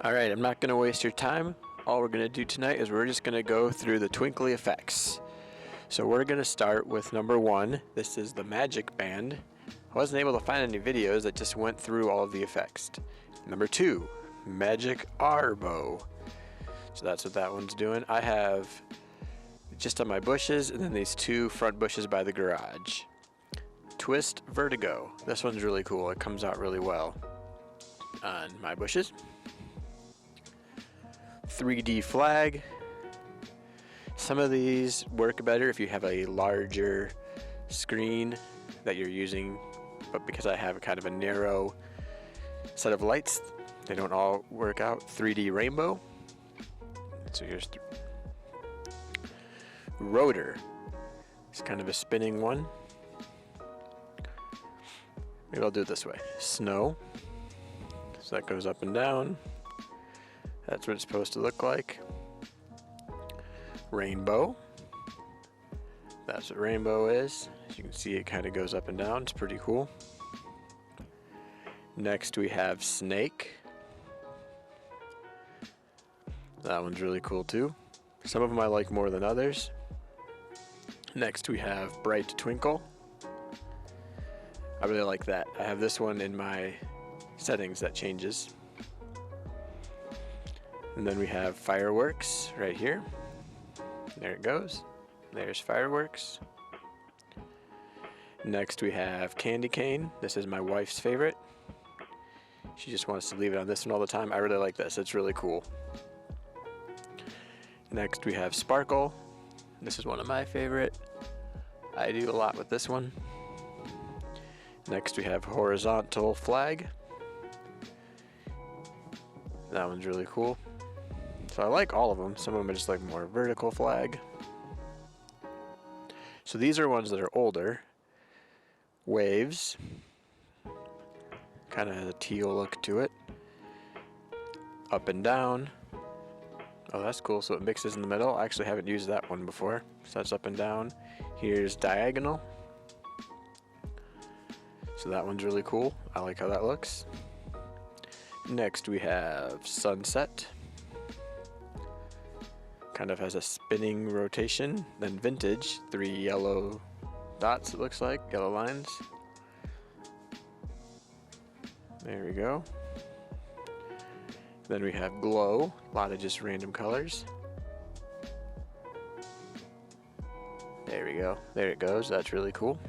Alright, I'm not going to waste your time. All we're going to do tonight is we're just going to go through the twinkly effects. So we're going to start with number 1. This is the magic band. I wasn't able to find any videos that just went through all of the effects. Number 2, magic arbow. So that's what that one's doing. I have just on my bushes and then these 2 front bushes by the garage. Twist vertigo. This one's really cool. It comes out really well on my bushes. 3D flag. Some of these work better if you have a larger screen that you're using, but because I have kind of a narrow set of lights, they don't all work out. 3D rainbow. So here's rotor. It's kind of a spinning one. Maybe I'll do it this way. Snow. So that goes up and down. That's what it's supposed to look like. Rainbow. That's what rainbow is. As you can see, it kind of goes up and down. It's pretty cool. Next we have snake. That one's really cool too. Some of them I like more than others. Next we have bright twinkle. I really like that. I have this one in my settings that changes. And then we have fireworks right here. There it goes. There's fireworks. Next we have candy cane. This is my wife's favorite. She just wants to leave it on this one all the time. I really like this. It's really cool. Next we have sparkle. This is one of my favorite. I do a lot with this one. Next we have horizontal flag. That one's really cool. So I like all of them. Some of them are just like more vertical flag. So these are ones that are older. Waves. Kind of has a teal look to it. Up and down. Oh, that's cool. So it mixes in the middle. I actually haven't used that one before. So that's up and down. Here's diagonal. So that one's really cool. I like how that looks. Next we have sunset. Kind of has a spinning rotation. Then vintage, 3 yellow dots it looks like, yellow lines. There we go. Then we have glow, a lot of just random colors. There we go, there it goes, that's really cool.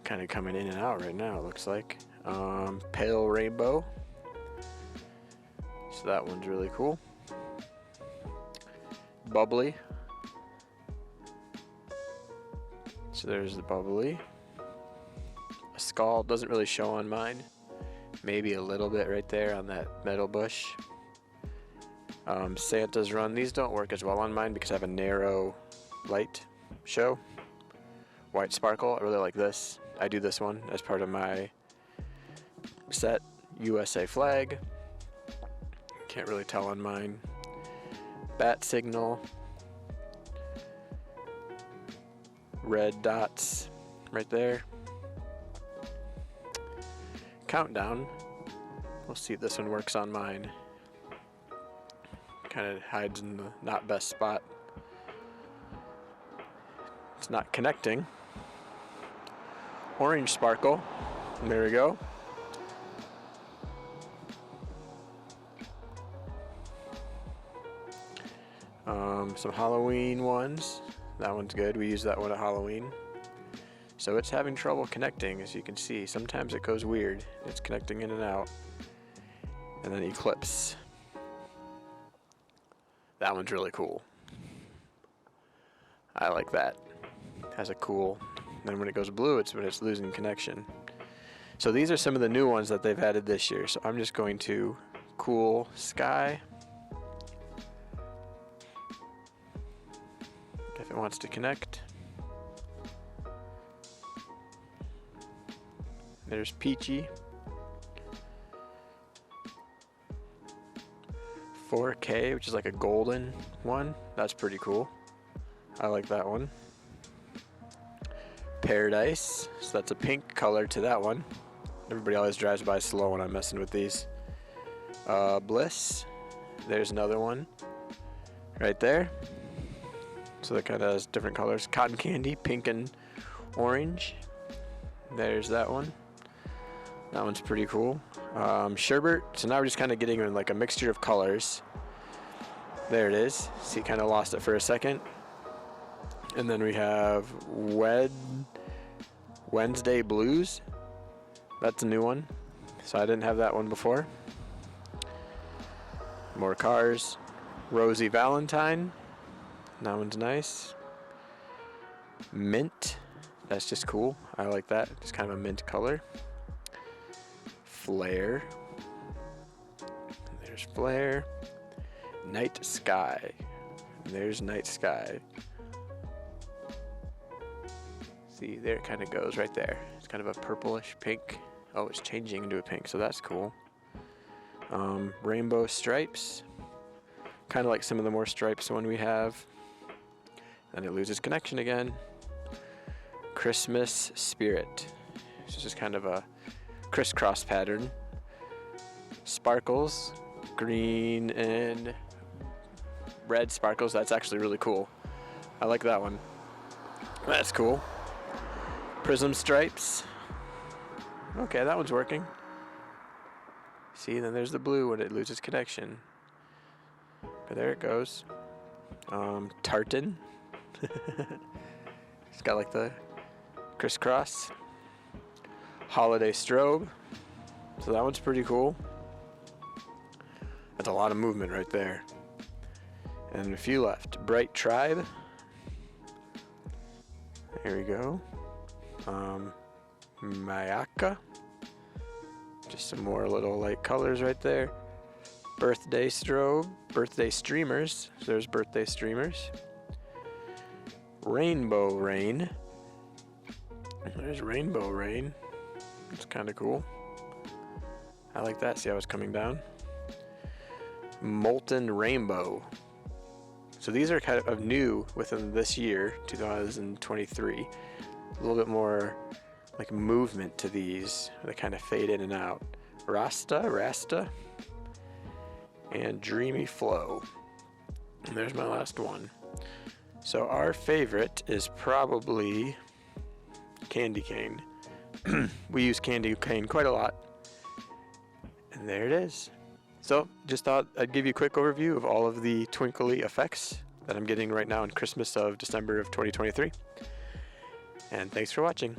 Kind of coming in and out right now, it looks like. Pale rainbow. So that one's really cool. Bubbly. So there's the bubbly. A skull doesn't really show on mine. Maybe a little bit right there on that metal bush. Santa's run. These don't work as well on mine because I have a narrow light show. White sparkle. I really like this. I do this one as part of my set. USA flag. Can't really tell on mine. Bat signal. Red dots right there. Countdown. We'll see if this one works on mine. Kind of hides in the not best spot. It's not connecting. Orange sparkle. There we go. Some Halloween ones. That one's good. We use that one at Halloween. So it's having trouble connecting, as you can see. Sometimes it goes weird. It's connecting in and out. And then eclipse. That one's really cool. I like that. Has a cool. Then when it goes blue, it's when it's losing connection. So these are some of the new ones that they've added this year. So I'm just going to cool sky. If it wants to connect. There's peachy. 4K, which is like a golden one. That's pretty cool. I like that one. Paradise, so that's a pink color to that one. Everybody always drives by slow when I'm messing with these. Bliss. There's another one right there. So that kind of has different colors. Cotton candy, pink and orange. There's that one. That one's pretty cool. Sherbet. So now we're just kind of getting like a mixture of colors. There it is. See, kind of lost it for a second. And then we have Wednesday Blues. That's a new one. So I didn't have that one before. More cars. Rosie Valentine. That one's nice. Mint. That's just cool. I like that. Just kind of a mint color. Flare. There's Flare. Night Sky. There's Night Sky. See, there it kind of goes right there. It's kind of a purplish pink. Oh, it's changing into a pink, so that's cool. Rainbow Stripes. Kind of like some of the more stripes one we have. Then it loses connection again. Christmas Spirit. This is just kind of a crisscross pattern. Sparkles. Green and red sparkles. That's actually really cool. I like that one. That's cool. Prism Stripes. Okay, that one's working. See, then there's the blue when it loses connection. But there it goes. Tartan. It's got like the crisscross. Holiday Strobe. So that one's pretty cool. That's a lot of movement right there. And a few left. Bright Tribe. There we go. Mayaka. Just some more little light colors right there. Birthday Strobe. Birthday Streamers. So there's Birthday Streamers. Rainbow Rain. There's Rainbow Rain. It's kind of cool. I like that. See how it's coming down? Molten Rainbow. So these are kind of new within this year, 2023. A little bit more like movement to these. They kind of fade in and out. Rasta, and Dreamy Flow. And there's my last one. So our favorite is probably Candy Cane. We use Candy Cane quite a lot. And there it is. So just thought I'd give you a quick overview of all of the twinkly effects that I'm getting right now in Christmas of December of 2023. And thanks for watching.